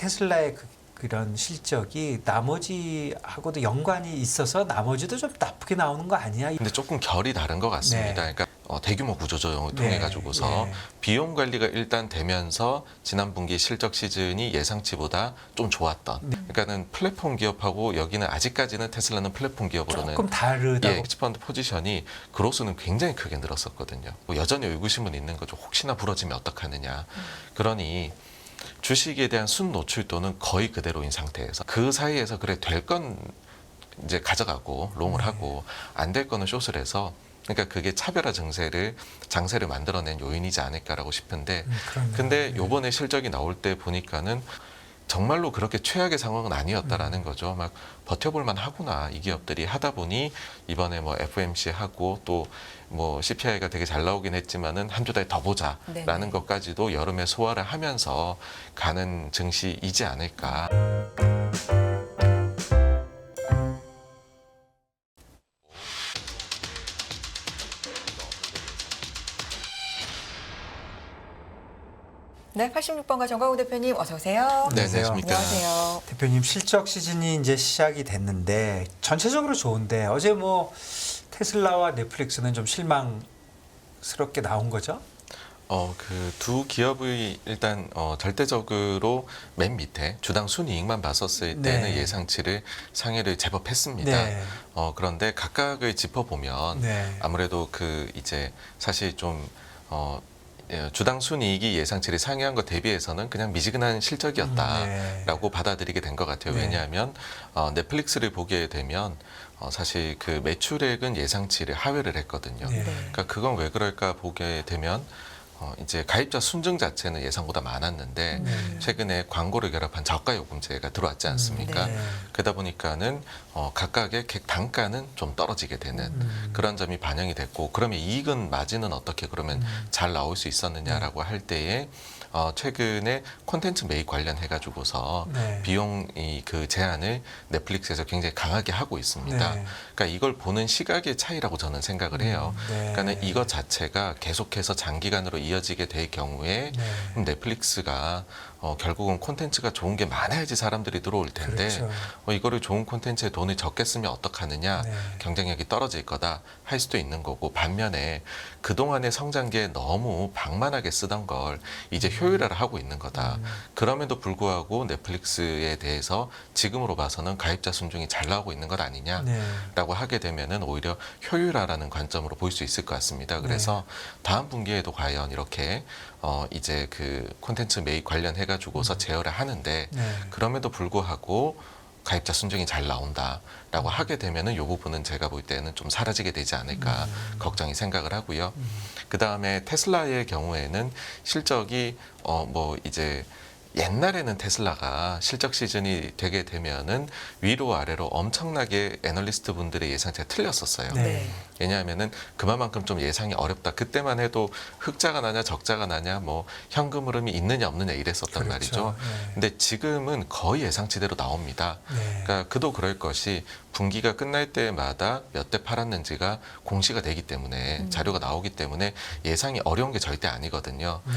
테슬라의 그런 실적이 나머지하고도 연관이 있어서 나머지도 좀 나쁘게 나오는 거 아니야? 근데 조금 결이 다른 것 같습니다. 네. 그러니까 대규모 구조조정을 네. 통해 가지고서 네. 비용 관리가 일단 되면서 지난 분기 실적 시즌이 예상치보다 좀 좋았던. 그러니까는 플랫폼 기업하고 여기는 아직까지는 테슬라는 플랫폼 기업으로는 조금 다르다고. 헤지펀드 포지션이 그로스는 굉장히 크게 늘었었거든요. 여전히 의구심은 있는 거죠. 혹시나 부러지면 어떡하느냐. 그러니 주식에 대한 순노출도는 거의 그대로인 상태에서 그 사이에서 그래 될 건 이제 가져가고 롱을 하고 안 될 거는 숏을 해서 그러니까 그게 차별화 장세를 만들어낸 요인이지 않을까라고 싶은데 그렇네요. 근데 요번에 실적이 나올 때 보니까는 정말로 그렇게 최악의 상황은 아니었다라는 거죠. 막 버텨볼만 하구나 이 기업들이 하다 보니 이번에 뭐 FOMC 하고 또 뭐 CPI가 되게 잘 나오긴 했지만은 한 주 더 더 보자라는 네네. 것까지도 여름에 소화를 하면서 가는 증시이지 않을까. 네, 86번가 정광훈 대표님 어서 오세요. 네, 안녕하세요. 안녕하십니까. 안녕하세요. 대표님 실적 시즌이 이제 시작이 됐는데 전체적으로 좋은데 어제 뭐 테슬라와 넷플릭스는 좀 실망스럽게 나온 거죠? 그 두 기업의 일단 절대적으로 맨 밑에 주당 순이익만 봤었을 때는 네. 예상치를 상회를 제법 했습니다. 네. 그런데 각각을 짚어보면 네. 아무래도 그 이제 사실 좀 주당 순이익이 예상치를 상회한 것 대비해서는 그냥 미지근한 실적이었다라고 받아들이게 된 것 같아요. 네. 왜냐하면 넷플릭스를 보게 되면 사실 그 매출액은 예상치를 하회를 했거든요. 네. 그러니까 그건 왜 그럴까 보게 되면 이제 가입자 순증 자체는 예상보다 많았는데 네. 최근에 광고를 결합한 저가 요금제가 들어왔지 않습니까? 네. 그러다 보니까는 각각의 단가는 좀 떨어지게 되는 그런 점이 반영이 됐고 그러면 이익은 마진은 어떻게 그러면 잘 나올 수 있었느냐라고 할 때에 최근에 콘텐츠 매입 관련해 가지고서 네. 비용이 그 제한을 넷플릭스에서 굉장히 강하게 하고 있습니다. 네. 그러니까 이걸 보는 시각의 차이라고 저는 생각을 해요. 네. 그러니까는 이것 자체가 계속해서 장기간으로 이어지게 될 경우에 네. 그럼 넷플릭스가 결국은 콘텐츠가 좋은 게 많아야지 사람들이 들어올 텐데 그렇죠. 이거를 좋은 콘텐츠에 돈을 적게 쓰면 어떡하느냐 네. 경쟁력이 떨어질 거다 할 수도 있는 거고 반면에 그동안의 성장기에 너무 방만하게 쓰던 걸 이제 효율화를 하고 있는 거다. 그럼에도 불구하고 넷플릭스에 대해서 지금으로 봐서는 가입자 순증이 잘 나오고 있는 것 아니냐 네. 라고 하게 되면은 오히려 효율화라는 관점으로 볼 수 있을 것 같습니다. 그래서 다음 분기에도 과연 이렇게 이제 그 콘텐츠 매입 관련해 가지고서 제어를 하는데 네. 그럼에도 불구하고 가입자 순증이 잘 나온다라고 하게 되면은 이 부분은 제가 볼 때는 좀 사라지게 되지 않을까 걱정이 생각을 하고요. 그 다음에 테슬라의 경우에는 실적이 뭐 이제 옛날에는 테슬라가 실적 시즌이 되게 되면은 위로 아래로 엄청나게 애널리스트 분들의 예상치가 틀렸었어요. 네. 왜냐하면은 그만큼 좀 예상이 어렵다. 그때만 해도 흑자가 나냐 적자가 나냐 뭐 현금 흐름이 있느냐 없느냐 이랬었단 그렇죠. 말이죠. 네. 근데 지금은 거의 예상치대로 나옵니다. 네. 그러니까 그도 그럴 것이 분기가 끝날 때마다 몇 대 팔았는지가 공시가 되기 때문에 자료가 나오기 때문에 예상이 어려운 게 절대 아니거든요. 네.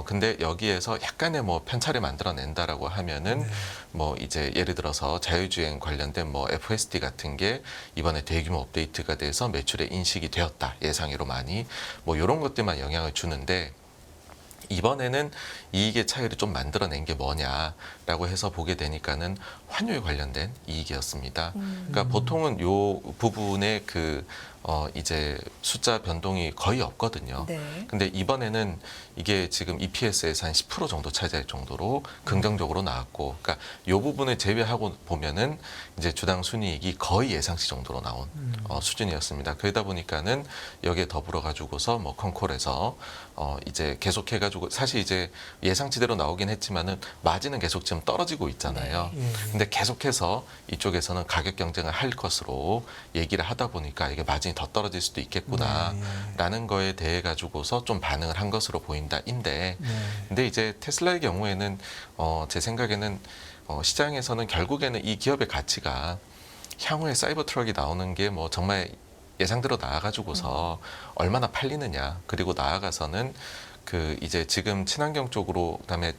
근데 여기에서 약간의 뭐 편차를 만들어낸다라고 하면은 네. 뭐 이제 예를 들어서 자율주행 관련된 뭐 FSD 같은 게 이번에 대규모 업데이트가 돼서 매출에 인식이 되었다. 예상외로 많이 뭐 이런 것들만 영향을 주는데 이번에는 이익의 차이를 좀 만들어낸 게 뭐냐라고 해서 보게 되니까는 환율 관련된 이익이었습니다. 그러니까 보통은 요 부분에 그 이제 숫자 변동이 거의 없거든요. 네. 근데 이번에는 이게 지금 EPS에서 한 10% 정도 차지할 정도로 긍정적으로 나왔고, 그러니까 이 부분을 제외하고 보면은 이제 주당 순이익이 거의 예상치 정도로 나온 수준이었습니다. 그러다 보니까는 여기에 더불어 가지고서 뭐 컨콜에서 이제 계속해가지고 사실 이제 예상치대로 나오긴 했지만은 마진은 계속 지금 떨어지고 있잖아요. 네. 근데 계속해서 이쪽에서는 가격 경쟁을 할 것으로 얘기를 하다 보니까 이게 마진이 더 떨어질 수도 있겠구나라는 거에 대해 가지고서 좀 반응을 한 것으로 보인다인데, 네. 근데 이제 테슬라의 경우에는 제 생각에는 시장에서는 결국에는 이 기업의 가치가 향후에 사이버 트럭이 나오는 게 뭐 정말 예상대로 나와가지고서 얼마나 팔리느냐, 그리고 나아가서는 그 이제 지금 친환경 쪽으로 그다음에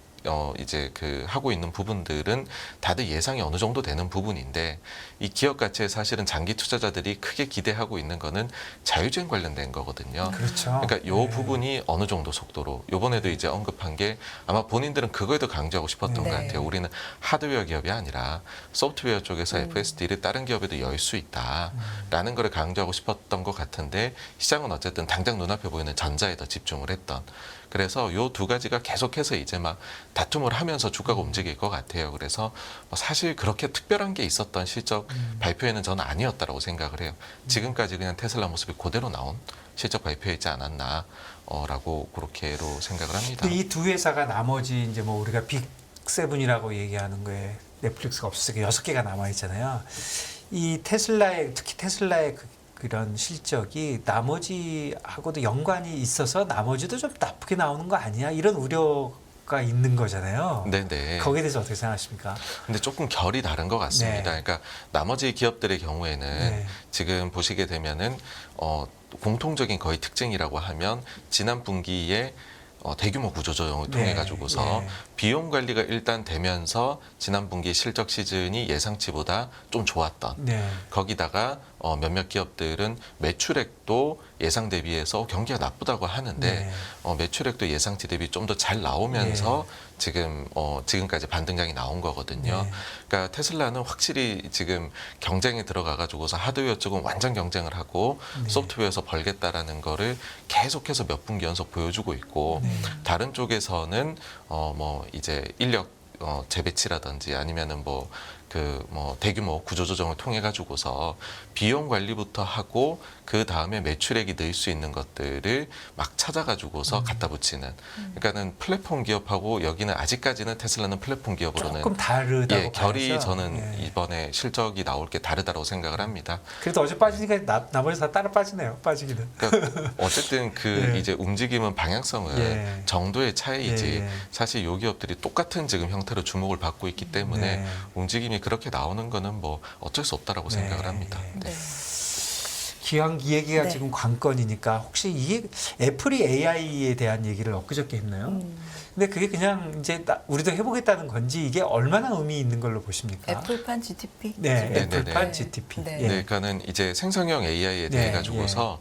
이제 그 하고 있는 부분들은 다들 예상이 어느 정도 되는 부분인데 이 기업 가치에 사실은 장기 투자자들이 크게 기대하고 있는 거는 자율주행 관련된 거거든요. 그렇죠. 그러니까 요 부분이 어느 정도 속도로 요번에도 이제 언급한 게 아마 본인들은 그거에도 강조하고 싶었던 네. 것 같아요. 우리는 하드웨어 기업이 아니라 소프트웨어 쪽에서 FSD를 다른 기업에도 열 수 있다라는 거를 강조하고 싶었던 것 같은데 시장은 어쨌든 당장 눈앞에 보이는 전자에 더 집중을 했던. 그래서 요 두 가지가 계속해서 이제 막 다툼을 하면서 주가가 움직일 것 같아요. 그래서 뭐 사실 그렇게 특별한 게 있었던 실적 발표에는 저는 아니었다라고 생각을 해요. 지금까지 그냥 테슬라 모습이 그대로 나온 실적 발표이지 않았나 라고 그렇게로 생각을 합니다. 이 두 회사가 나머지 이제 뭐 우리가 빅7이라고 얘기하는 거에 넷플릭스가 없어서 6개가 남아 있잖아요. 이 테슬라의 특히 테슬라의 그런 실적이 나머지하고도 연관이 있어서 나머지도 좀 나쁘게 나오는 거 아니야? 이런 우려가 있는 거잖아요. 네네. 거기에 대해서 어떻게 생각하십니까? 근데 조금 결이 다른 것 같습니다. 네. 그러니까 나머지 기업들의 경우에는 네. 지금 보시게 되면은 공통적인 거의 특징이라고 하면 지난 분기에 대규모 구조조정을 통해 가지고서 네. 비용 관리가 일단 되면서 지난 분기 실적 시즌이 예상치보다 좀 좋았던 네. 거기다가 몇몇 기업들은 매출액도 예상 대비해서 경기가 나쁘다고 하는데 네. 매출액도 예상치 대비 좀 더 잘 나오면서 지금까지 반등장이 나온 거거든요. 네. 그러니까 테슬라는 확실히 지금 경쟁에 들어가 가지고서 하드웨어 쪽은 완전 경쟁을 하고 네. 소프트웨어에서 벌겠다라는 거를 계속해서 몇 분기 연속 보여주고 있고 네. 다른 쪽에서는 뭐 이제 인력 재배치라든지 아니면은 대규모 구조조정을 통해 가지고서 비용 관리부터 하고 그 다음에 매출액이 늘 수 있는 것들을 막 찾아가지고서 갖다 붙이는. 그러니까는 플랫폼 기업하고 여기는 아직까지는 테슬라는 플랫폼 기업으로는 조금 다르다고 예, 결이 봐야죠. 저는 네. 이번에 실적이 나올 게 다르다고 생각을 합니다. 그래도 어제 빠지니까 나머지 다 따라 빠지네요. 빠지기는. 그러니까 어쨌든 그 예. 이제 움직임은 방향성은 예. 정도의 차이이지 예, 예. 사실 요 기업들이 똑같은 지금 형태로 주목을 받고 있기 때문에 네. 움직임이 그렇게 나오는 거는 뭐 어쩔 수 없다라고 네, 생각을 합니다. 예. 네. 기왕 이 얘기가 네. 지금 관건이니까 혹시 이 애플이 AI에 대한 얘기를 엊그저께 했나요? 근데 그게 그냥 이제 우리도 해보겠다는 건지 이게 얼마나 의미 있는 걸로 보십니까? 애플판 GTP. 네, 네, 애플판 네. GTP. 네. 예. 네, 그러니까는 이제 생성형 AI에 대해 네, 가지고서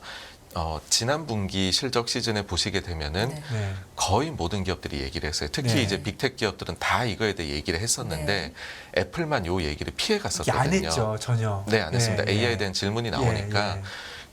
지난 분기 실적 시즌에 보시게 되면은 네. 네. 거의 모든 기업들이 얘기를 했어요. 특히 네. 이제 빅텍 기업들은 다 이거에 대해 얘기를 했었는데 애플만 요 얘기를 피해 이게 갔었거든요. 안 했죠, 전혀. 네, 안 했습니다. 네, AI에 네. 대한 질문이 나오니까 예,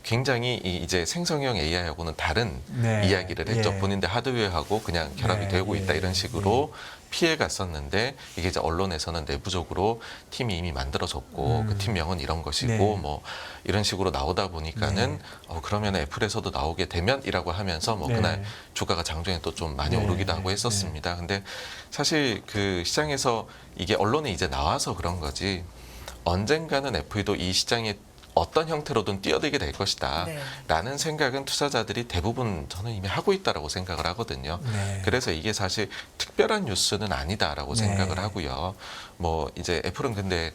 굉장히 이제 생성형 AI하고는 다른 네. 이야기를 했죠. 예. 본인들 하드웨어하고 그냥 결합이 네, 되고 있다 예, 이런 식으로 피해 갔었는데 이게 이제 언론에서는 내부적으로 팀이 이미 만들어졌고 그 팀명은 이런 것이고 네. 뭐 이런 식으로 나오다 보니까는 그러면 애플에서도 나오게 되면이라고 하면서 뭐 네. 그날 주가가 장중에 또 좀 많이 네, 오르기도 하고 했었습니다. 근데 사실 그 시장에서 이게 언론에 이제 나와서 그런 거지 언젠가는 애플도 이 시장에 어떤 형태로든 뛰어들게 될 것이다 네. 라는 생각은 투자자들이 대부분 저는 이미 하고 있다라고 생각을 하거든요. 네. 그래서 이게 사실 특별한 뉴스는 아니다라고 네. 생각을 하고요. 뭐 이제 애플은 근데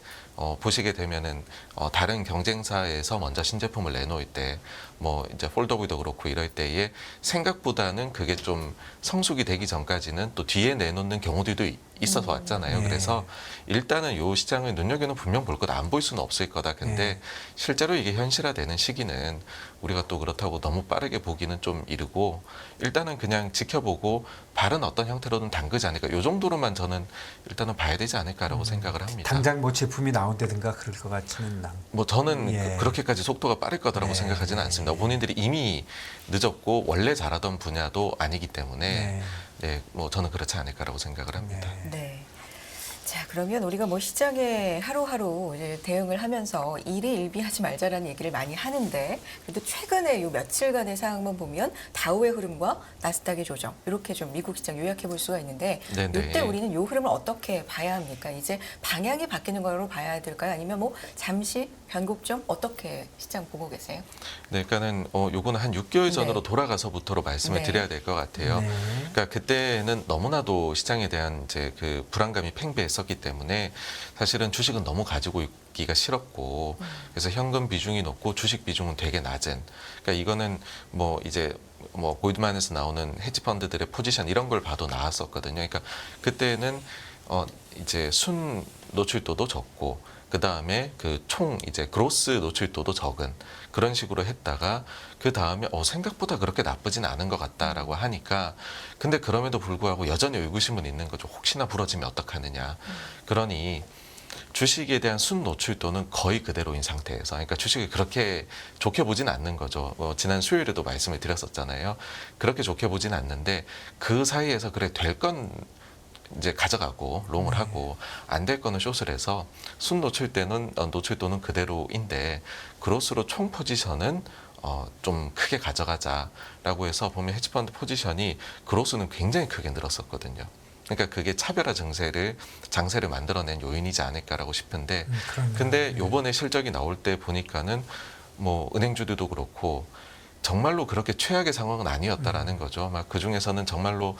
보시게 되면은 다른 경쟁사에서 먼저 신제품을 내놓을 때 뭐 이제 폴더블도 그렇고 이럴 때에 생각보다는 그게 좀 성숙이 되기 전까지는 또 뒤에 내놓는 경우들도 있어서 왔잖아요. 네. 그래서 일단은 요 시장을 눈여겨는 분명 볼 거다. 안 볼 수는 없을 거다. 근데 네. 실제로 이게 현실화되는 시기는 우리가 또 그렇다고 너무 빠르게 보기는 좀 이르고 일단은 그냥 지켜보고 발은 어떤 형태로든 담그지 않을까. 요 정도로만 저는 일단은 봐야 되지 않을까라고 생각을 합니다. 당장 뭐 제품이 나온다든가 그럴 것 같지는 않고. 뭐 저는 예. 그렇게까지 속도가 빠를 거라고 네. 생각하지는 않습니다. 본인들이 이미 늦었고 원래 잘하던 분야도 아니기 때문에 네. 네, 뭐 저는 그렇지 않을까라고 생각을 합니다. 네. 네. 자, 그러면 우리가 뭐 시장에 하루하루 이제 대응을 하면서 일희일비하지 말자라는 얘기를 많이 하는데 그래도 최근에 요 며칠간의 상황만 보면 다우의 흐름과 나스닥의 조정 이렇게 좀 미국 시장 요약해 볼 수가 있는데 네네. 이때 우리는 요 흐름을 어떻게 봐야 합니까? 이제 방향이 바뀌는 거로 봐야 될까요? 아니면 뭐 잠시 변곡점 어떻게 시장 보고 계세요? 네, 그러니까는 요거는 한 6개월 전으로 네. 돌아가서부터로 말씀을 네. 드려야 될 것 같아요. 네. 그러니까 그때는 너무나도 시장에 대한 이제 그 불안감이 팽배했었기 때문에 사실은 주식은 너무 가지고 있기가 싫었고 그래서 현금 비중이 높고 주식 비중은 되게 낮은. 그러니까 이거는 뭐 이제 뭐 골드만에서 나오는 헤지 펀드들의 포지션 이런 걸 봐도 나왔었거든요. 그러니까 그때는 이제 순 노출도도 적고 그 다음에 그 총 이제 그로스 노출도도 적은 그런 식으로 했다가 그 다음에 생각보다 그렇게 나쁘진 않은 것 같다라고 하니까 근데 그럼에도 불구하고 여전히 의구심은 있는 거죠. 혹시나 부러지면 어떡하느냐. 그러니 주식에 대한 순 노출도는 거의 그대로인 상태에서 그러니까 주식을 그렇게 좋게 보진 않는 거죠. 지난 수요일에도 말씀을 드렸었잖아요. 그렇게 좋게 보진 않는데 그 사이에서 그래 될 건 이제 가져가고 롱을 하고 안 될 거는 숏을 해서 순 노출도는 그대로인데 그로스로 총 포지션은 좀 크게 가져가자라고 해서 보면 헤지펀드 포지션이 그로스는 굉장히 크게 늘었었거든요. 그러니까 그게 차별화 장세를 만들어낸 요인이지 않을까라고 싶은데 근데 요번에 실적이 나올 때 보니까는 뭐 은행주들도 그렇고 정말로 그렇게 최악의 상황은 아니었다라는 거죠. 막 그 중에서는 정말로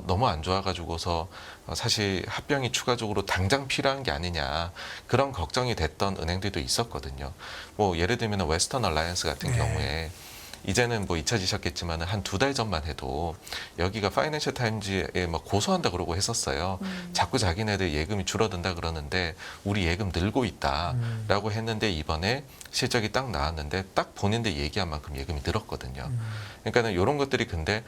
너무 안 좋아가지고서 사실 합병이 추가적으로 당장 필요한 게 아니냐 그런 걱정이 됐던 은행들도 있었거든요. 뭐 예를 들면 웨스턴 얼라이언스 같은 경우에 이제는 뭐 잊혀지셨겠지만 한 2달 전만 해도 여기가 파이낸셜 타임즈에 막 고소한다 그러고 했었어요. 자꾸 자기네들 예금이 줄어든다 그러는데 우리 예금 늘고 있다라고 했는데 이번에 실적이 딱 나왔는데 딱 본인들 얘기한 만큼 예금이 늘었거든요. 그러니까는 이런 것들이 근데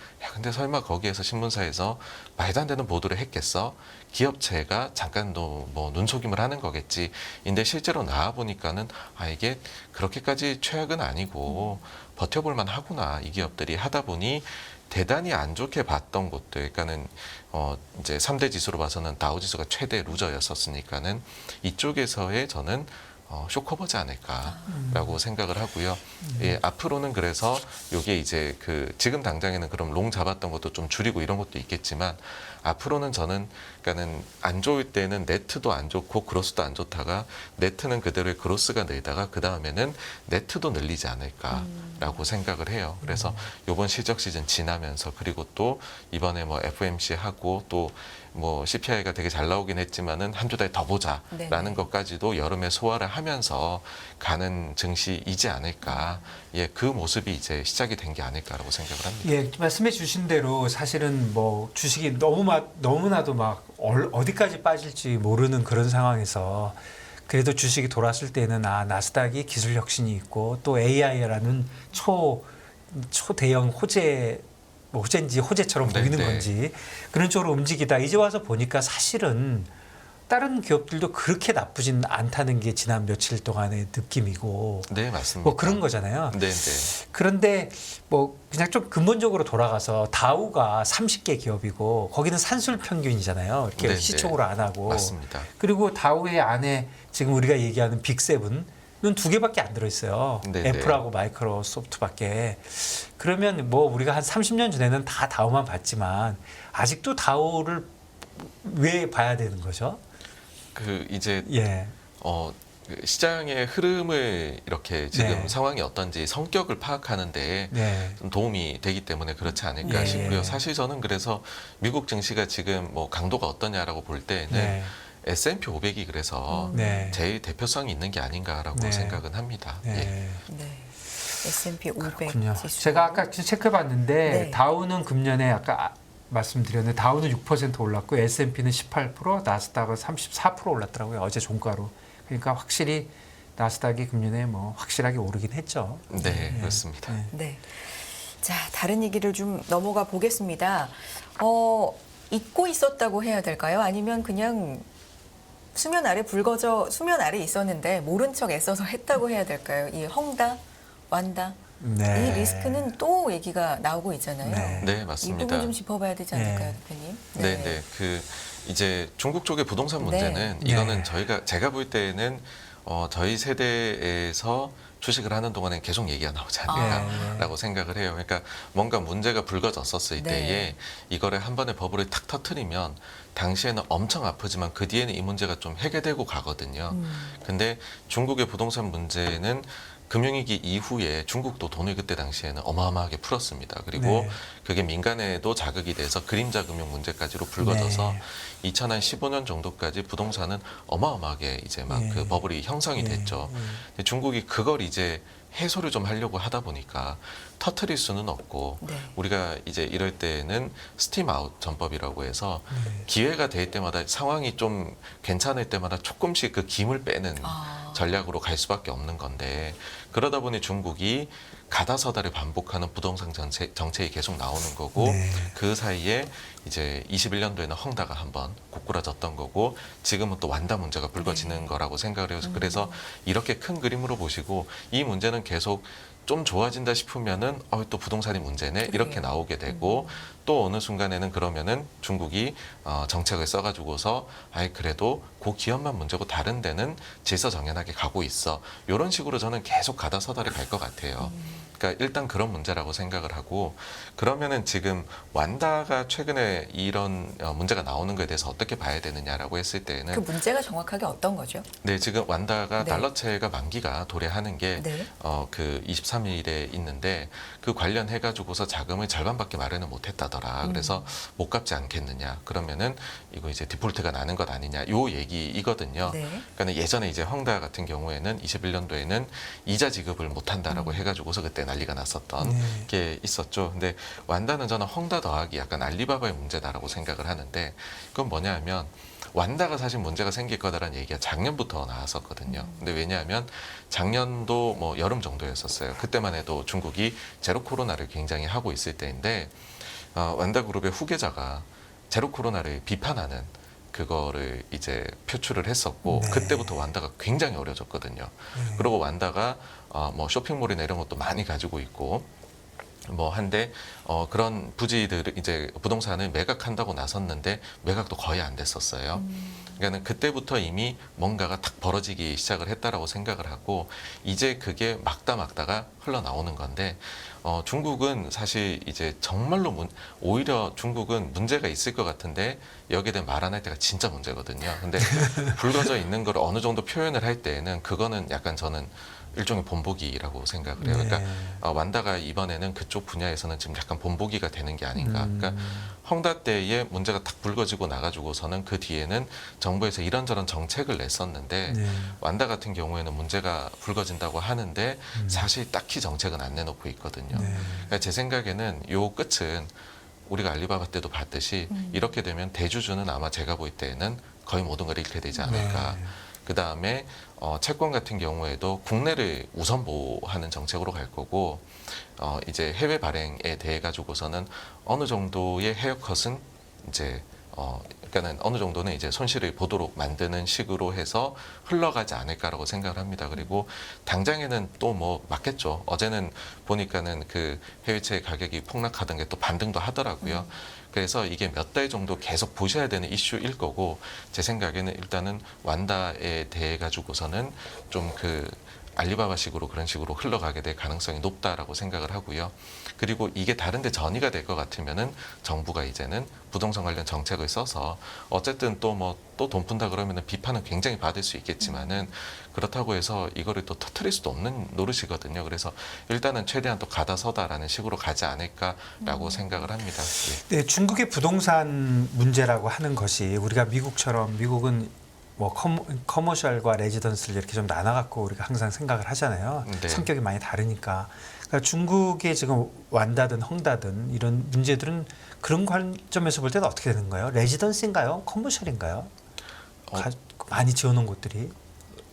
설마 거기에서 신문사에서 말도 안 되는 보도를 했겠어? 기업체가 잠깐 뭐 눈속임을 하는 거겠지. 근데 실제로 나와 보니까는 이게 그렇게까지 최악은 아니고 버텨볼만 하구나. 이 기업들이 하다 보니 대단히 안 좋게 봤던 곳들, 그러니까는 이제 3대 지수로 봐서는 다우 지수가 최대 루저였었으니까는 이쪽에서의 저는 쇼커버지 않을까라고 생각을 하고요. 예, 앞으로는 그래서 요게 이제 지금 당장에는 그럼 롱 잡았던 것도 좀 줄이고 이런 것도 있겠지만 앞으로는 저는 그러니까는 안 좋을 때는 네트도 안 좋고 그로스도 안 좋다가 네트는 그대로의 그로스가 늘다가 그 다음에는 네트도 늘리지 않을까라고 생각을 해요. 그래서 요번 실적 시즌 지나면서 그리고 또 이번에 뭐 FOMC 하고 또 뭐 CPI가 되게 잘 나오긴 했지만은 한두 달 더 보자라는 것까지도 여름에 소화를 하면서 가는 증시이지 않을까. 예, 그 모습이 이제 시작이 된 게 아닐까라고 생각을 합니다. 예, 말씀해 주신 대로 사실은 뭐 주식이 너무나도 막 어디까지 빠질지 모르는 그런 상황에서 그래도 주식이 돌았을 때는 나스닥이 기술 혁신이 있고 또 AI라는 초대형 호재인지 호재처럼 보이는 건지 그런 쪽으로 움직이다 이제 와서 보니까 사실은 다른 기업들도 그렇게 나쁘진 않다는 게 지난 며칠 동안의 느낌이고 네, 맞습니다. 뭐 그런 거잖아요. 네, 네. 그런데 뭐 그냥 좀 근본적으로 돌아가서 다우가 30개 기업이고 거기는 산술 평균이잖아요. 이렇게 네, 시총으로 안 하고. 맞습니다. 그리고 다우의 안에 지금 우리가 얘기하는 빅7은 2개밖에 안 들어있어요. 네, 애플하고 마이크로소프트밖에. 그러면 뭐 우리가 한 30년 전에는 다 다우만 봤지만 아직도 다우를 왜 봐야 되는 거죠? 이제 예. 시장의 흐름을 이렇게 지금 네. 상황이 어떤지 성격을 파악하는 데 네. 좀 도움이 되기 때문에 그렇지 않을까 예. 싶고요. 사실 저는 그래서 미국 증시가 지금 뭐 강도가 어떠냐라고 볼 때는 네. S&P 500이 그래서 네. 제일 대표성이 있는 게 아닌가라고 네. 생각은 합니다. 예. 네. 네. S&P 500 그렇군요. 지수. 제가 아까 체크해봤는데 네. 다우는 금년에 아까 말씀드렸는데 다우는 6% 올랐고 S&P는 18%, 나스닥은 34% 올랐더라고요. 어제 종가로. 그러니까 확실히 나스닥이 금년에 뭐 확실하게 오르긴 했죠. 네, 그렇습니다. 네. 네. 자, 다른 얘기를 좀 넘어가 보겠습니다. 잊고 있었다고 해야 될까요? 아니면 그냥 수면 아래 수면 아래 있었는데 모른 척 애써서 했다고 해야 될까요? 이 헝다, 완다. 네. 이 리스크는 또 얘기가 나오고 있잖아요. 네. 네, 이 맞습니다. 부분 좀 짚어봐야 되지 않을까요, 네. 대표님? 네, 네. 이제 중국 쪽의 부동산 네. 문제는 네. 이거는 제가 볼 때는 저희 세대에서 주식을 하는 동안엔 계속 얘기가 나오지 않을까라고 생각을 해요. 그러니까 뭔가 문제가 불거졌었을 네. 때에 이거를 한 번에 버블을 탁 터트리면 당시에는 엄청 아프지만 그 뒤에는 이 문제가 좀 해결되고 가거든요. 근데 중국의 부동산 문제는 금융위기 이후에 중국도 돈을 그때 당시에는 어마어마하게 풀었습니다. 그리고 네. 그게 민간에도 자극이 돼서 그림자 금융 문제까지로 불거져서 네. 2015년 정도까지 부동산은 어마어마하게 이제 막 그 네. 버블이 형성이 네. 됐죠. 네. 근데 중국이 그걸 이제 해소를 좀 하려고 하다 보니까 터트릴 수는 없고 네. 우리가 이제 이럴 때는 스팀 아웃 전법이라고 해서 네. 기회가 될 때마다 상황이 좀 괜찮을 때마다 조금씩 그 김을 빼는 전략으로 갈 수밖에 없는 건데 그러다 보니 중국이 가다서다를 반복하는 부동산 정책이 계속 나오는 거고 네. 그 사이에 이제 21년도에는 헝다가 한번 고꾸라졌던 거고 지금은 또 완다 문제가 불거지는 거라고 생각을 해서 그래서 이렇게 큰 그림으로 보시고 이 문제는 계속 좀 좋아진다 싶으면은 또 부동산이 문제네 이렇게 나오게 되고 또 어느 순간에는 그러면은 중국이 정책을 써가지고서 아이 그래도 그 기업만 문제고 다른 데는 질서 정연하게 가고 있어 이런 식으로 저는 계속 가다서다를 갈 것 같아요. 그러니까 일단 그런 문제라고 생각을 하고 그러면은 지금 완다가 최근에 이런 문제가 나오는 거에 대해서 어떻게 봐야 되느냐라고 했을 때는 그 문제가 정확하게 어떤 거죠? 네, 지금 완다가 네. 달러채가 만기가 도래하는 게 네. 그 23일에 있는데 그 관련해 가지고서 자금을 절반밖에 마련을 못 했다더라. 그래서 못 갚지 않겠느냐. 그러면은 이거 이제 디폴트가 나는 것 아니냐. 요 얘기이거든요. 네. 그러니까 예전에 이제 헝다 같은 경우에는 21년도에는 이자 지급을 못 한다라고 해 가지고서 그때 난리가 났었던 네. 게 있었죠. 근데 완다는 저는 헝다 더하기 약간 알리바바의 문제다라고 생각을 하는데 그건 뭐냐 하면 완다가 사실 문제가 생길 거다라는 얘기가 작년부터 나왔었거든요. 근데 왜냐하면 작년도 뭐 여름 정도였었어요. 그때만 해도 중국이 제로 코로나를 굉장히 하고 있을 때인데 완다그룹의 후계자가 제로 코로나를 비판하는 그거를 이제 표출을 했었고 네. 그때부터 완다가 굉장히 어려졌거든요. 그리고 완다가 뭐 쇼핑몰이나 이런 것도 많이 가지고 있고 뭐 한데 그런 부지들을 이제 부동산을 매각한다고 나섰는데 매각도 거의 안 됐었어요. 그러니까는 그때부터 이미 뭔가가 탁 벌어지기 시작을 했다라고 생각을 하고 이제 그게 막다가 흘러나오는 건데 중국은 사실 이제 정말로 오히려 중국은 문제가 있을 것 같은데 여기에 대해 말 안 할 때가 진짜 문제거든요. 근데 불거져 있는 걸 어느 정도 표현을 할 때에는 그거는 약간 저는 일종의 본보기라고 생각을 해요. 네. 그러니까 완다가 이번에는 그쪽 분야에서는 지금 약간 본보기가 되는 게 아닌가. 그러니까 헝다 때에 문제가 탁 불거지고 나가지고서는 그 뒤에는 정부에서 이런저런 정책을 냈었는데 네. 완다 같은 경우에는 문제가 불거진다고 하는데 사실 딱히 정책은 안 내놓고 있거든요. 네. 그러니까 제 생각에는 요 끝은 우리가 알리바바 때도 봤듯이 이렇게 되면 대주주는 아마 제가 볼 때에는 거의 모든 걸 잃게 되지 않을까. 네. 그 다음에 채권 같은 경우에도 국내를 우선 보호하는 정책으로 갈 거고 이제 해외 발행에 대해 가지고서는 어느 정도의 헤어컷은 이제 그러니까는 어느 정도는 이제 손실을 보도록 만드는 식으로 해서 흘러가지 않을까라고 생각을 합니다. 그리고 당장에는 또 뭐 맞겠죠. 어제는 보니까는 그 해외채 가격이 폭락하던 게 또 반등도 하더라고요. 그래서 이게 몇 달 정도 계속 보셔야 되는 이슈일 거고 제 생각에는 일단은 완다에 대해 가지고서는 좀 그 알리바바식으로 그런 식으로 흘러가게 될 가능성이 높다라고 생각을 하고요. 그리고 이게 다른데 전이가 될 것 같으면은 정부가 이제는 부동산 관련 정책을 써서 어쨌든 또 뭐 또 돈 푼다 그러면은 비판은 굉장히 받을 수 있겠지만은 그렇다고 해서 이거를 또 터트릴 수도 없는 노릇이거든요. 그래서 일단은 최대한 또 가다서다라는 식으로 가지 않을까라고 생각을 합니다. 예. 네, 중국의 부동산 문제라고 하는 것이 우리가 미국처럼 미국은 뭐 커머셜과 레지던스를 이렇게 좀 나눠갖고 우리가 항상 생각을 하잖아요. 네. 성격이 많이 다르니까. 그러니까 중국의 지금 완다든 헝다든 이런 문제들은 그런 관점에서 볼 때는 어떻게 되는 거예요? 레지던스인가요? 커머셜인가요? 많이 지어놓은 곳들이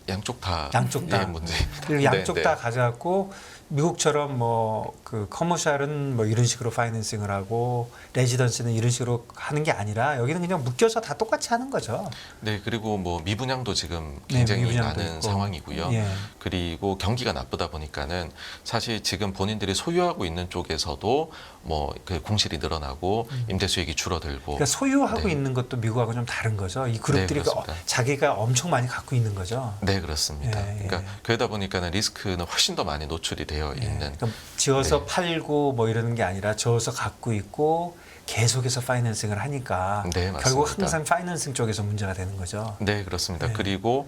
양쪽 다 양쪽 다. 문제입니다. 그리고 양쪽 네, 다 네. 가져갖고 미국처럼 뭐 그 커머셜은 뭐 이런 식으로 파이낸싱을 하고 레지던스는 이런 식으로 하는 게 아니라 여기는 그냥 묶여서 다 똑같이 하는 거죠. 네, 그리고 뭐 미분양도 지금 굉장히 미분양도 많은 있고. 상황이고요. 예. 그리고 경기가 나쁘다 보니까는 사실 지금 본인들이 소유하고 있는 쪽에서도 뭐 그 공실이 늘어나고 임대 수익이 줄어들고. 그러니까 소유하고 네. 있는 것도 미국하고 좀 다른 거죠. 이 그룹들이 네, 그렇습니다. 자기가 엄청 많이 갖고 있는 거죠. 네, 그렇습니다. 예, 예. 그러니까 그러다 보니까는 리스크는 훨씬 더 많이 노출이 되어 예. 있는. 그러니까 지어서 네. 팔고 뭐 이러는 게 아니라 지어서 갖고 있고 계속해서 파이낸싱을 하니까 네, 맞습니다. 결국 항상 파이낸싱 쪽에서 문제가 되는 거죠. 네, 그렇습니다. 네. 그리고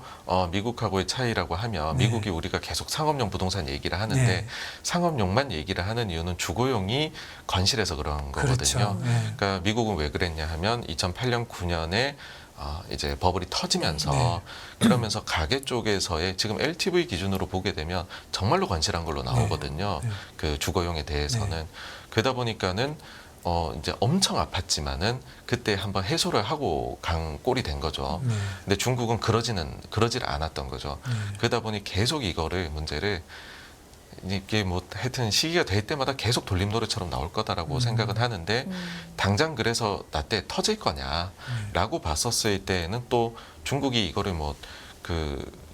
미국하고의 차이라고 하면 네. 미국이 우리가 계속 상업용 부동산 얘기를 하는데 네. 상업용만 얘기를 하는 이유는 주거용이 건실해서 그런 거거든요. 그렇죠. 네. 그러니까 미국은 왜 그랬냐 하면 2008년 9년에 이제 버블이 터지면서 네. 그러면서 가계 쪽에서의 지금 LTV 기준으로 보게 되면 정말로 건실한 걸로 나오거든요. 네. 그 주거용에 대해서는 네. 그러다 보니까는 이제 엄청 아팠지만은 그때 한번 해소를 하고 간 꼴이 된 거죠. 네. 근데 중국은 그러질 않았던 거죠. 네. 그러다 보니 계속 이거를 문제를 이게 뭐 하여튼 시기가 될 때마다 계속 돌림노래처럼 나올 거다라고 생각은 하는데 당장 그래서 나 때 터질 거냐라고 봤었을 때는 또 중국이 이거를 뭐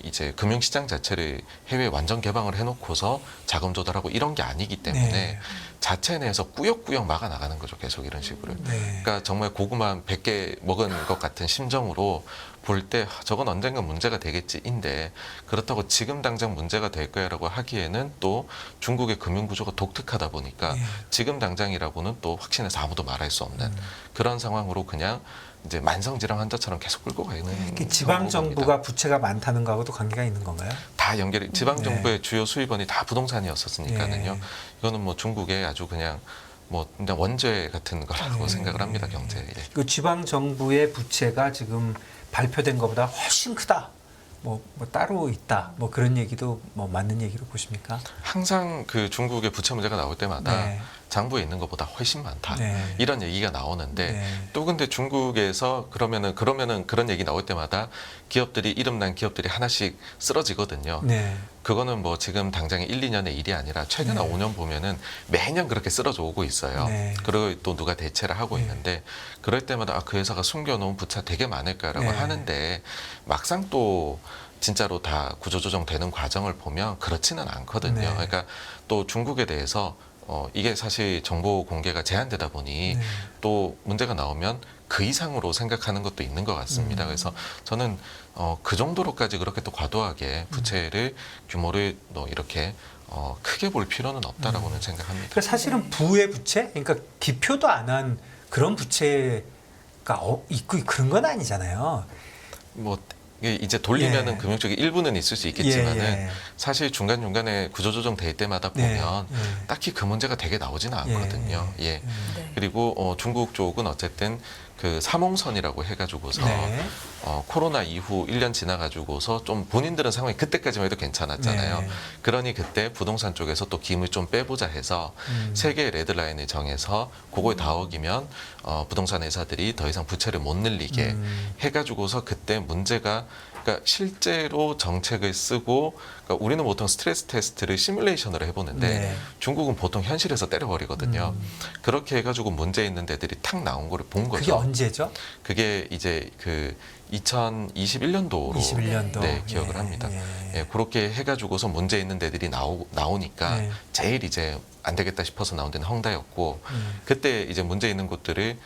이제 금융시장 자체를 해외 완전 개방을 해놓고서 자금 조달하고 이런 게 아니기 때문에 네. 자체 내에서 꾸역꾸역 막아 나가는 거죠. 계속 이런 식으로. 네. 그러니까 정말 고구마 100개 먹은 것 같은 심정으로 볼 때 저건 언젠가 문제가 되겠지인데 그렇다고 지금 당장 문제가 될 거야라고 하기에는 또 중국의 금융 구조가 독특하다 보니까 네. 지금 당장이라고는 또 확신해서 아무도 말할 수 없는 그런 상황으로 그냥 이제 만성질환 환자처럼 계속 끌고 가는 그 지방 정부가 부채가 많다는 거하고도 관계가 있는 건가요? 다 연결이 지방 정부의 주요 수입원이 다 부동산이었었으니까는요. 네. 이거는 뭐 중국의 아주 그냥 뭐 그냥 원죄 같은 거라고 네. 생각을 합니다. 경제에. 그 지방 정부의 부채가 지금 발표된 것보다 훨씬 크다. 뭐 따로 있다. 뭐 그런 얘기도 뭐 맞는 얘기로 보십니까? 항상 그 중국의 부채 문제가 나올 때마다 네. 장부에 있는 것보다 훨씬 많다. 네. 이런 얘기가 나오는데 네. 또 근데 중국에서 그러면은 그런 얘기 나올 때마다 기업들이 이름난 기업들이 하나씩 쓰러지거든요. 네. 그거는 뭐 지금 당장에 1, 2년의 일이 아니라 최근 네. 5년 보면은 매년 그렇게 쓰러져 오고 있어요. 네. 그리고 또 누가 대체를 하고 네. 있는데 그럴 때마다 그 회사가 숨겨놓은 부채 되게 많을까라고 네. 하는데 막상 또 진짜로 다 구조조정 되는 과정을 보면 그렇지는 않거든요. 네. 그러니까 또 중국에 대해서 이게 사실 정보 공개가 제한되다 보니 네. 또 문제가 나오면 그 이상으로 생각하는 것도 있는 것 같습니다. 그래서 저는 그 정도로까지 그렇게 또 과도하게 부채를 규모를 이렇게 크게 볼 필요는 없다라고는 생각합니다. 그러니까 사실은 부의 부채, 그러니까 기표도 안 한 그런 부채가 있고 그런 건 아니잖아요. 뭐 이게 이제 돌리면은 예. 금융 쪽에 일부는 있을 수 있겠지만은 예. 사실 중간 중간에 구조조정 될 때마다 보면 네. 예. 딱히 그 문제가 되게 나오지는 않거든요. 예. 네. 그리고 중국 쪽은 어쨌든 그 삼홍선이라고 해가지고서 네. 코로나 이후 1년 지나가지고서 좀 본인들은 상황이 그때까지만 해도 괜찮았잖아요. 네. 그러니 그때 부동산 쪽에서 또 김을 좀 빼보자 해서 세 개의 레드라인을 정해서 그거에 다 어기면 부동산 회사들이 더 이상 부채를 못 늘리게 해가지고서 그때 문제가 그러니까 실제로 정책을 쓰고 그러니까 우리는 보통 스트레스 테스트를 시뮬레이션으로 해보는데 네. 중국은 보통 현실에서 때려버리거든요. 그렇게 해가지고 문제 있는 데들이 탁 나온 거를 본 그게 거죠. 언제죠? 그게 이제 그 2021년도로 21년도. 네, 기억을 합니다. 예, 그렇게 해가지고서 문제 있는 데들이 나오니까 네. 제일 이제 안 되겠다 싶어서 나온 데는 헝다였고 그때 이제 문제 있는 곳들을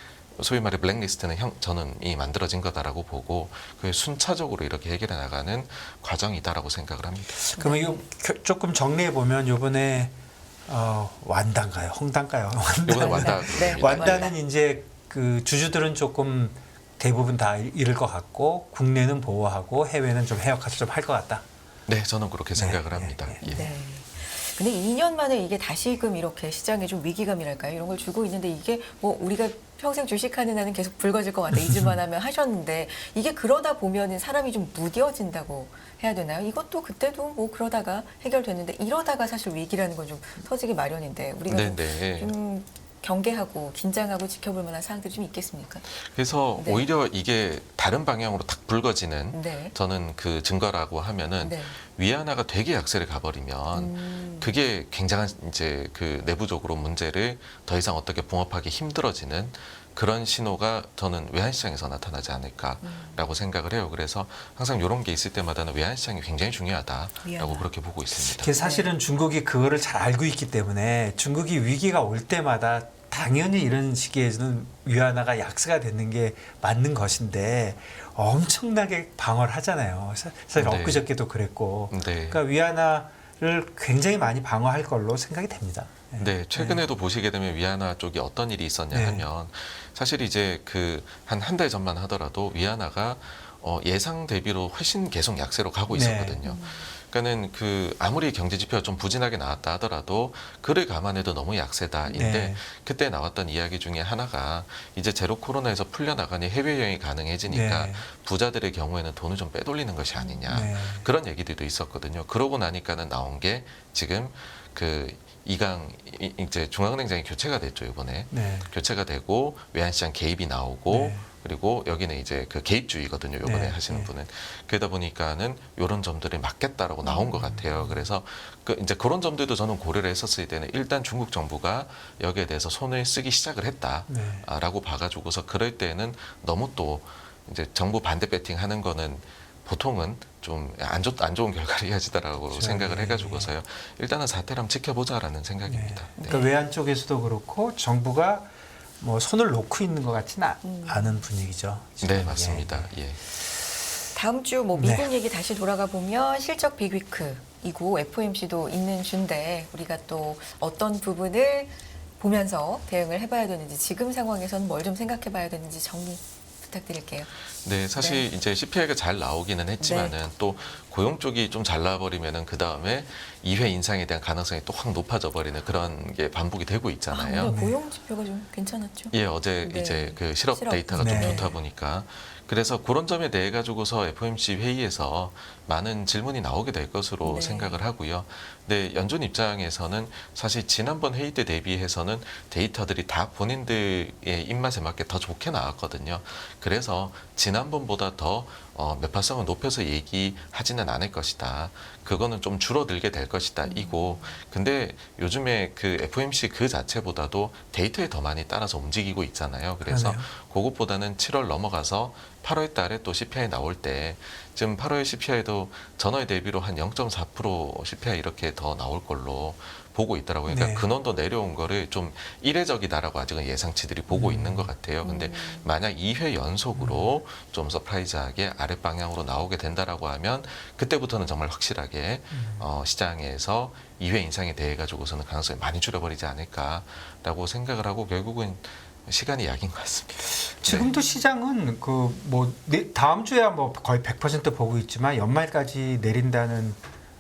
소위 말해 블랙리스트는 저는 이 만들어진 거다라고 보고 그게 순차적으로 이렇게 해결해 나가는 과정이다라고 생각을 합니다. 그러면 이거 조금 정리해 보면 이번에 완단가요, 헝단가요? 이번에 완다. 네. 완단은 이제 그 주주들은 조금 대부분 다 잃을 것 같고 국내는 보호하고 해외는 좀 헤어카트 좀 할 것 같다. 네, 저는 그렇게 생각을 합니다. 예. 네. 근데 2년 만에 이게 다시금 이렇게 시장에 좀 위기감이랄까요? 이런 걸 주고 있는데 이게 뭐 우리가 평생 주식하는 한은 계속 붉어질 것 같다. 잊을만 하면 하셨는데 이게 그러다 보면은 사람이 좀 무뎌진다고 해야 되나요? 이것도 그때도 뭐 그러다가 해결됐는데 이러다가 사실 위기라는 건 좀 터지기 마련인데 우리가 좀 경계하고 긴장하고 지켜볼 만한 사항들이 좀 있겠습니까? 그래서 네. 오히려 이게 다른 방향으로 탁 붉어지는 네. 저는 그 증거라고 하면은 네. 위안화가 되게 약세를 가버리면 그게 굉장한 이제 그 내부적으로 문제를 더 이상 어떻게 봉합하기 힘들어지는 그런 신호가 저는 외환시장에서 나타나지 않을까라고 생각을 해요. 그래서 항상 이런 게 있을 때마다는 외환시장이 굉장히 중요하다라고 위안화. 그렇게 보고 있습니다. 그게 사실은 중국이 그거를 잘 알고 있기 때문에 중국이 위기가 올 때마다 당연히 이런 시기에는 위안화가 약세가 되는 게 맞는 것인데 엄청나게 방어를 하잖아요. 사실 네. 엊그저께도 그랬고. 네. 그러니까 위안화 굉장히 많이 방어할 걸로 생각이 됩니다. 네, 최근에도 보시게 되면 위안화 쪽이 어떤 일이 있었냐 네. 하면 사실 이제 그 한 달 전만 하더라도 위안화가 예상 대비로 훨씬 계속 약세로 가고 네. 있었거든요. 그러니까는 그 아무리 경제 지표가 좀 부진하게 나왔다 하더라도 그를 감안해도 너무 약세다인데 네. 그때 나왔던 이야기 중에 하나가 이제 제로 코로나에서 풀려나가니 해외여행이 가능해지니까 네. 부자들의 경우에는 돈을 좀 빼돌리는 것이 아니냐 네. 그런 얘기들도 있었거든요. 그러고 나니까는 나온 게 지금 그 이제 중앙은행장이 교체가 됐죠 이번에. 네. 교체가 되고 외환시장 개입이 나오고 네. 그리고 여기는 이제 그 개입주의거든요 이번에 네. 하시는 네. 분은. 그러다 보니까는 이런 점들이 맞겠다라고 나온 것 같아요. 그래서 그 이제 그런 점들도 저는 고려를 했었을 때는 일단 중국 정부가 여기에 대해서 손을 쓰기 시작을 네. 했다라고 봐가지고서 그럴 때는 너무 또 이제 정부 반대 배팅하는 거는 보통은 좀 안 좋은 결과를 이어지더라고 그렇죠. 생각을 네. 해가지고서요. 일단은 사태를 한번 지켜보자라는 생각입니다. 네. 그러니까 외환 쪽에서도 그렇고 정부가 뭐 손을 놓고 있는 것 같지는 않은 분위기죠. 지금. 네, 맞습니다. 예. 예. 다음 주 뭐 네. 미국 얘기 다시 돌아가 보면 실적 빅위크이고 FOMC도 있는 주인데 우리가 또 어떤 부분을 보면서 대응을 해봐야 되는지 지금 상황에서는 뭘 좀 생각해봐야 되는지 정리 부탁드릴게요. 네, 사실 이제 CPI가 잘 나오기는 했지만은 네. 또 고용 쪽이 좀 잘 나와버리면은 그 다음에 2회 인상에 대한 가능성이 또 확 높아져 버리는 그런 게 반복이 되고 있잖아요. 오늘 고용 지표가 좀 괜찮았죠? 예, 어제 네. 이제 그 실업 실업. 데이터가 네. 좀 좋다 보니까 그래서 그런 점에 대해 가지고서 FOMC 회의에서 많은 질문이 나오게 될 것으로 네. 생각을 하고요. 근데 연준 입장에서는 사실 지난번 회의 때 대비해서는 데이터들이 다 본인들의 입맛에 맞게 더 좋게 나왔거든요. 그래서 지난번보다 더 매파성을 높여서 얘기하지는 않을 것이다. 그거는 좀 줄어들게 될 것이다. 이고 근데 요즘에 그 FOMC 그 자체보다도 데이터에 더 많이 따라서 움직이고 있잖아요. 그래서 그러네요. 그것보다는 7월 넘어가서 8월 달에 또 CPI 나올 때 지금 8월 CPI도 전월 대비로 한 0.4% CPI 이렇게 더 나올 걸로 보고 있더라고요. 그러니까 네. 근원도 내려온 거를 좀 이례적이다라고 아직은 예상치들이 보고 있는 것 같아요. 근데 만약 2회 연속으로 좀 서프라이즈하게 아랫방향으로 나오게 된다라고 하면 그때부터는 정말 확실하게 시장에서 2회 인상에 대해 가지고서는 가능성이 많이 줄어버리지 않을까라고 생각을 하고 결국은 시간이 약인 것 같습니다. 지금도 시장은 그 뭐 다음 주야 뭐 거의 100% 보고 있지만 연말까지 내린다는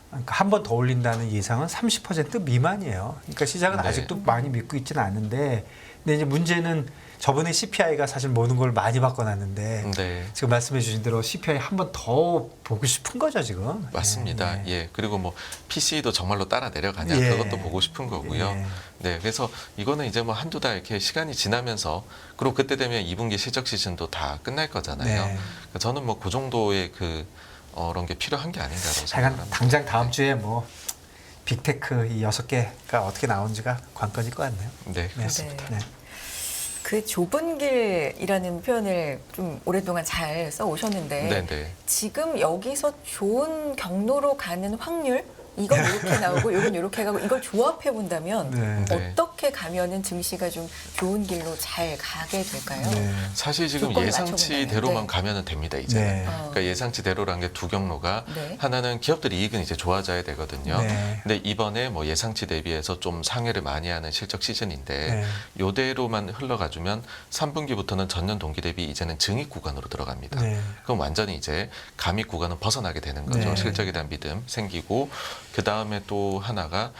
그러니까 한 번 더 올린다는 예상은 30% 미만이에요. 그러니까 시장은 네. 아직도 많이 믿고 있지는 않은데, 근데 이제 문제는 저번에 CPI가 사실 모든 걸 많이 바꿔놨는데 네. 지금 말씀해주신 대로 CPI 한 번 더 보고 싶은 거죠 지금. 맞습니다. 예, 예. 예. 그리고 뭐 PC도 정말로 따라 내려가냐 예. 그것도 보고 싶은 거고요. 예. 네. 그래서 이거는 이제 뭐 한두 달 이렇게 시간이 지나면서 그리고 그때 되면 2분기 실적 시즌도 다 끝날 거잖아요. 네. 그러니까 저는 뭐 그 정도의 그런 게 필요한 게 아닌가라고 하여간 생각합니다. 당장 다음 주에 뭐 빅테크 이 6개가 어떻게 나오는지가 관건일 것 같네요. 네, 그렇습니다. 네. 그 좁은 길이라는 표현을 좀 오랫동안 잘 써오셨는데 네, 네. 지금 여기서 좋은 경로로 가는 확률 이건 이렇게 나오고 이건 이렇게 가고 이걸 조합해 본다면 네. 네. 어떻게 가면은 증시가 좀 좋은 길로 잘 가게 될까요? 네. 사실 지금 조건을 예상치대로만 맞춰본다면, 네. 가면은 됩니다. 이제는. 네. 그러니까 예상치대로란 게 두 경로가 네. 하나는 기업들 이익은 이제 좋아져야 되거든요. 네. 근데 이번에 뭐 예상치 대비해서 좀 상회를 많이 하는 실적 시즌인데 네. 요대로만 흘러가주면 3분기부터는 전년 동기 대비 이제는 증익 구간으로 들어갑니다. 네. 그럼 완전히 이제 감익 구간은 벗어나게 되는 거죠. 네. 실적에 대한 믿음 생기고 그 다음에 또 하나가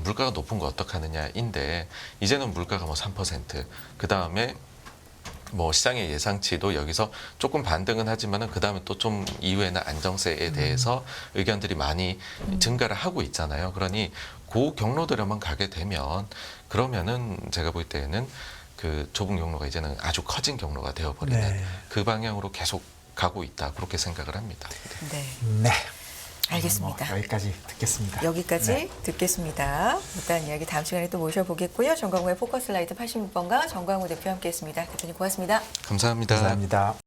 물가가 높은 거 어떡하느냐인데 이제는 물가가 뭐 3%, 그 다음에 뭐 시장의 예상치도 여기서 조금 반등은 하지만은 그 다음에 또 좀 이후에는 안정세에 대해서 의견들이 많이 증가를 하고 있잖아요. 그러니 그 경로대로만 가게 되면 그러면은 제가 볼 때에는 그 좁은 경로가 이제는 아주 커진 경로가 되어버리는 네. 그 방향으로 계속 가고 있다 그렇게 생각을 합니다. 네, 네. 알겠습니다. 뭐 여기까지 듣겠습니다. 여기까지 네. 듣겠습니다. 일단 이야기 다음 시간에 또 모셔보겠고요. 정광훈의 포커스라이트 86번가 정광훈 대표 함께했습니다. 대표님 고맙습니다. 감사합니다. 감사합니다.